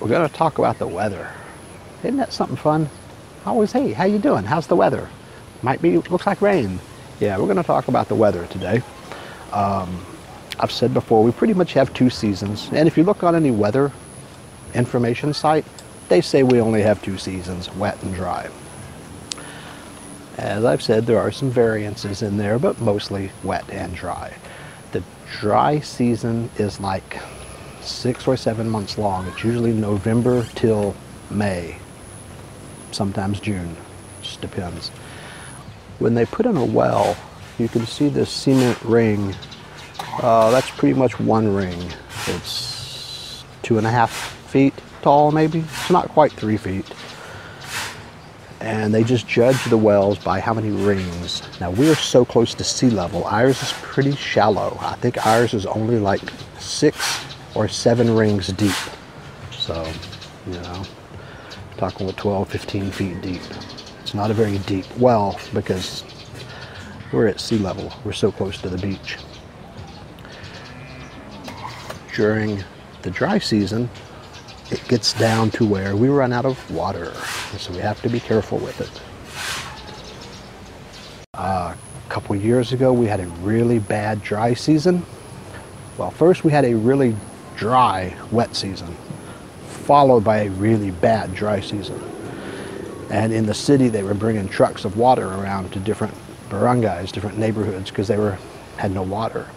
We're going to talk about the weather. Isn't that something fun? Always, hey, how you doing? How's the weather? Might be, looks like rain. Yeah, we're going to talk about the weather today. I've said before, we pretty much have 2 seasons. And if you look on any weather information site, they say we only have 2 seasons, wet and dry. As I've said, there are some variances in there, but mostly wet and dry. The dry season is like 6 or 7 months long. It's usually November till May, sometimes June, just depends. When they put in a well, you can see this cement ring. That's pretty much one ring. It's 2.5 feet tall, maybe. It's not quite 3 feet. And they just judge the wells by how many rings. Now, we are so close to sea level. Ours is pretty shallow. I think ours is only like 6 or 7 rings deep. So, you know, talking with 12, 15 feet deep. It's not a very deep well because we're at sea level. We're so close to the beach. During the dry season, it gets down to where we run out of water. So we have to be careful with it. A couple years ago, we had a really bad dry season. Well, first we had a really dry wet season, followed by a really bad dry season. And in the city, they were bringing trucks of water around to different barangays, different neighborhoods, because they had no water.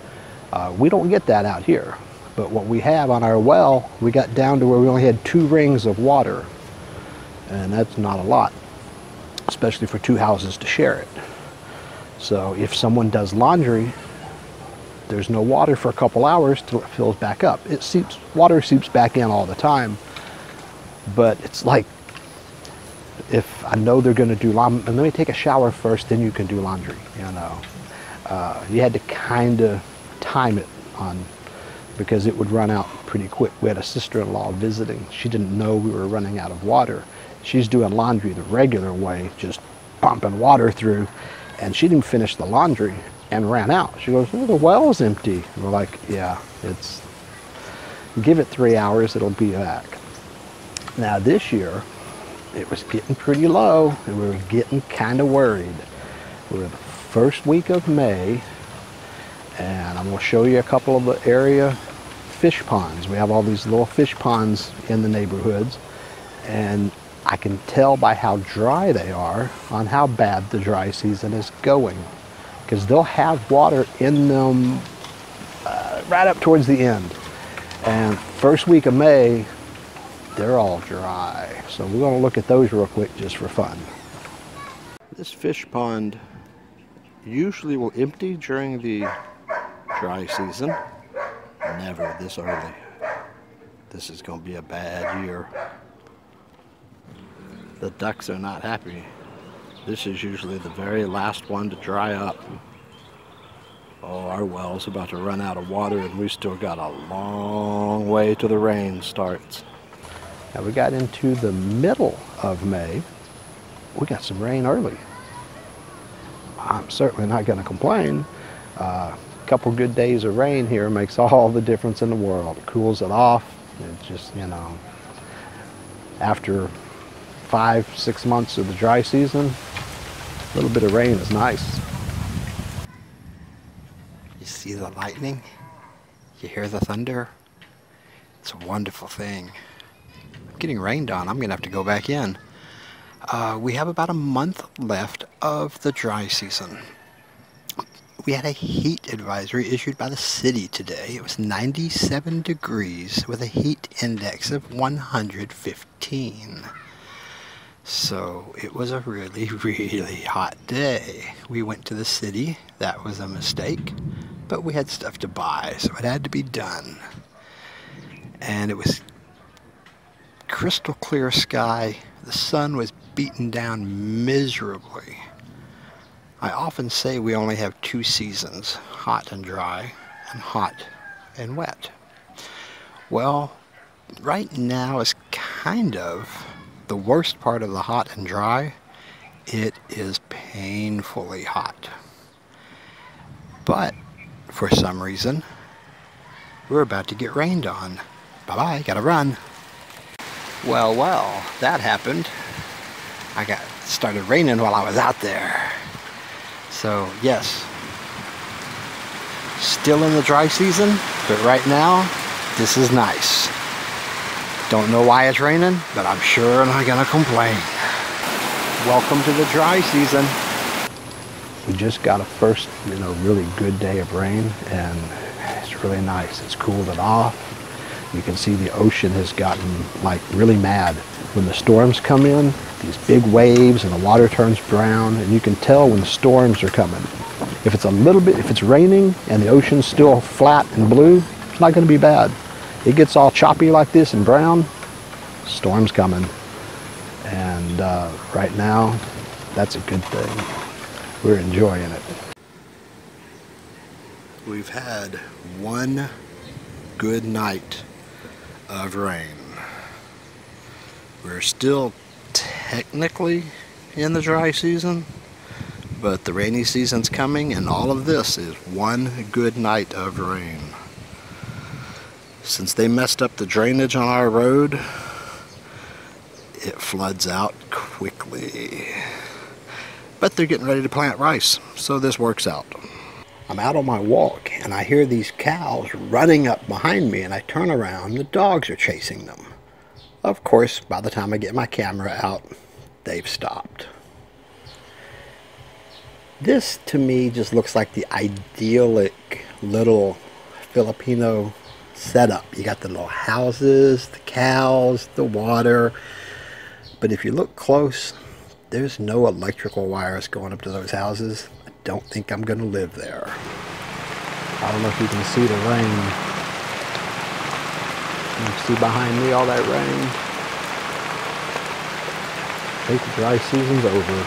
We don't get that out here. But what we have on our well, we got down to where we only had 2 rings of water. And that's not a lot, especially for 2 houses to share it. So if someone does laundry, there's no water for a couple hours till it fills back up. Water seeps back in all the time, but it's like, if I know they're going to do laundry, let me take a shower first, then you can do laundry, you know. You had to kind of time it because it would run out pretty quick. We had a sister-in-law visiting. She didn't know we were running out of water. She's doing laundry the regular way, just pumping water through, and she didn't finish the laundry and ran out. She goes, oh, the well's empty. And we're like, yeah, give it 3 hours, it'll be back. Now this year, it was getting pretty low, and we were getting kind of worried. We were the first week of May, and I'm going to show you a couple of the area fish ponds. We have all these little fish ponds in the neighborhoods, and I can tell by how dry they are on how bad the dry season is going, because they'll have water in them right up towards the end. And first week of May, they're all dry. So we're going to look at those real quick just for fun. This fish pond usually will empty during the dry season. Never this early. This is going to be a bad year. The ducks are not happy. This is usually the very last one to dry up. Oh, our well's about to run out of water, and we still got a long way till the rain starts. Now we got into the middle of May. We got some rain early. I'm certainly not going to complain. A couple good days of rain here makes all the difference in the world. It cools it off. It just, you know, after 5-6 months of the dry season, a little bit of rain is nice. You see the lightning? You hear the thunder? It's a wonderful thing. I'm getting rained on. I'm going to have to go back in. We have about a month left of the dry season. We had a heat advisory issued by the city today. It was 97 degrees with a heat index of 115. So it was a really, really hot day. We went to the city. That was a mistake. But we had stuff to buy, so it had to be done. And it was crystal clear sky. The sun was beaten down miserably. I often say we only have 2 seasons, hot and dry, and hot and wet. Well, right now is kind of the worst part of the hot and dry. It is painfully hot. But for some reason, we're about to get rained on. Bye-bye, gotta run. Well, that happened. I got started raining while I was out there. So yes, still in the dry season, but right now, this is nice. Don't know why it's raining, but I'm sure not gonna complain. Welcome to the dry season. We just got a first, really good day of rain, and it's really nice. It's cooled it off. You can see the ocean has gotten like really mad. When the storms come in, these big waves and the water turns brown, and you can tell when the storms are coming. If it's raining and the ocean's still flat and blue, it's not going to be bad. It gets all choppy like this and brown, storm's coming. And right now, that's a good thing. We're enjoying it. We've had one good night of rain. We're still technically in the dry season, but the rainy season's coming, and all of this is one good night of rain. Since they messed up the drainage on our road, it floods out quickly. But they're getting ready to plant rice, so this works out. I'm out on my walk, and I hear these cows running up behind me, and I turn around, the dogs are chasing them. Of course, by the time I get my camera out, they've stopped. This, to me, just looks like the idyllic little Filipino setup. You got the little houses, the cows, the water. But if you look close, there's no electrical wires going up to those houses. I don't think I'm going to live there. I don't know if you can see the rain. You can see behind me all that rain. I think the dry season's over.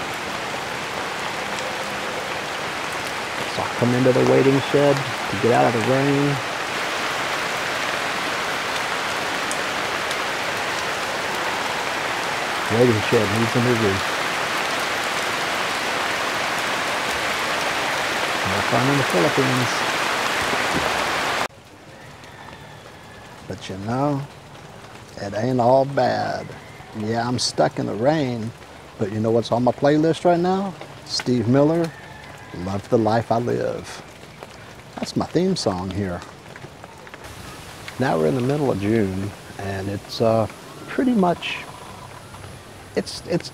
So I'll come into the waiting shed to get out of the rain. Waiting shed needs a new roof. No fun in the Philippines. But it ain't all bad. Yeah, I'm stuck in the rain, but you know what's on my playlist right now? Steve Miller, Love the Life I Live. That's my theme song here. Now we're in the middle of June, and it's pretty much, it's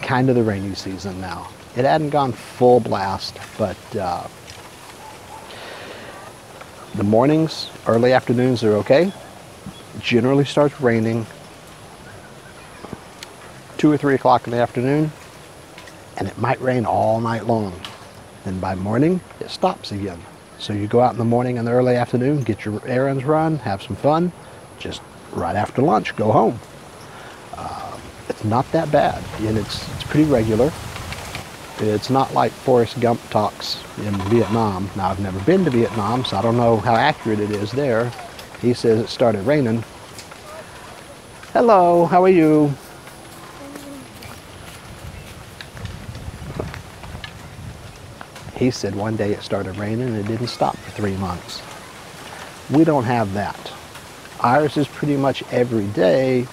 kind of the rainy season now. It hadn't gone full blast, but the mornings, early afternoons are okay. It generally starts raining 2 or 3 o'clock in the afternoon, and it might rain all night long. Then by morning, it stops again. So you go out in the morning and the early afternoon, get your errands run, have some fun. Just right after lunch, go home. It's not that bad, and it's pretty regular. It's not like Forrest Gump talks in Vietnam. Now, I've never been to Vietnam, so I don't know how accurate it is there. He says it started raining. Hello, how are you? He said one day it started raining and it didn't stop for 3 months. We don't have that. Ours is pretty much every day,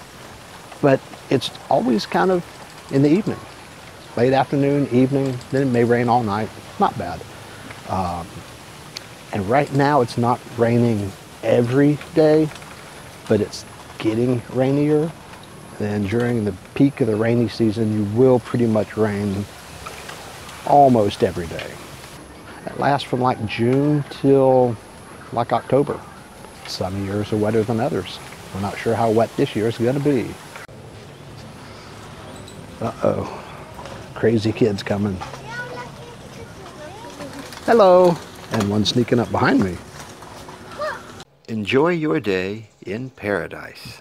but it's always kind of in the evening. Late afternoon, evening, then it may rain all night. Not bad. And right now it's not raining every day, but it's getting rainier. And during the peak of the rainy season, you will pretty much rain almost every day. It lasts from like June till like October. Some years are wetter than others. We're not sure how wet this year is going to be. Uh-oh. Crazy kids coming. Hello. And one sneaking up behind me. Enjoy your day in paradise.